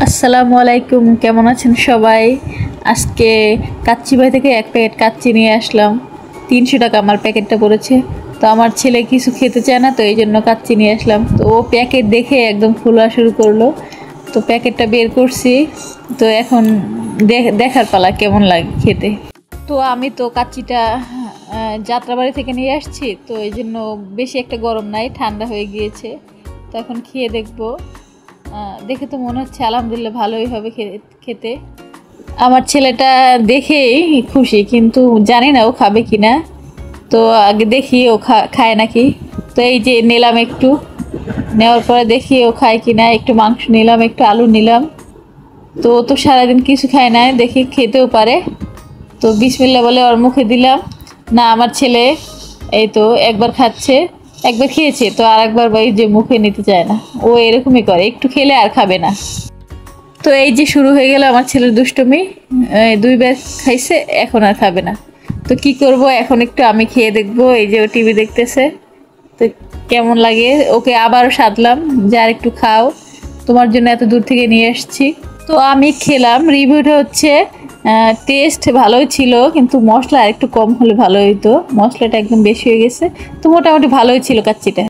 আসসালামু আলাইকুম, কেমন আছেন সবাই? আজকে কাচ্চি ভাই থেকে এক প্যাকেট কাচ্চি নিয়ে আসলাম। 300 টাকা আমার প্যাকেটটা পড়েছে। তো আমার ছেলে কিছু খেতে চায় না, তো এই জন্য কাচ্চি নিয়ে আসলাম। তো ও প্যাকেট দেখে একদম খোলা শুরু করলো। তো প্যাকেটটা বের করছি। তো এখন দেখার পালা কেমন লাগে খেতে। তো আমি তো কাচ্চিটা যাত্রাবাড়ি থেকে নিয়ে আসছি, তো এই জন্য বেশি একটা গরম নাই, ঠান্ডা হয়ে গিয়েছে। তো এখন খেয়ে দেখবো। দেখে তো মনে হচ্ছে আলহামদুলিল্লাহ ভালোই হবে খেতে। আমার ছেলেটা দেখেই খুশি, কিন্তু জানি না ও খাবে কি না। তো আগে দেখি ও খায় নাকি। তো এই যে নিলাম একটু, নেওয়ার পরে দেখি ও খায় কি না। একটু মাংস নিলাম, একটু আলু নিলাম। তো ও তো সারাদিন কিছু খায় না, দেখি খেতেও পারে। তো বিসমিল্লাহ বলে ওর মুখে দিলাম। না, আমার ছেলে এই তো একবার খাচ্ছে, একবার খেয়েছে, তো আর একবার এই যে মুখে নিতে চায় না। ও এরকমই করে, একটু খেলে আর খাবে না। তো এই যে শুরু হয়ে গেল আমার ছেলের দুষ্টুমি। 2 বার খাইছে, এখন আর খাবে না। তো কি করব এখন, একটু আমি খেয়ে দেখবো। এই যে ও টিভি দেখতেছে। তো কেমন লাগে, ওকে আবারও সাধলাম যে আর একটু খাও, তোমার জন্য এত দূর থেকে নিয়ে আসছি। তো আমি খেলাম, রিভিউটা হচ্ছে টেস্ট ভালোই ছিল, কিন্তু মশলা আর একটু কম হলে ভালো হইতো। মশলাটা একদম বেশি হয়ে গেছে। তো মোটামুটি ভালোই ছিল কাচ্চিটা।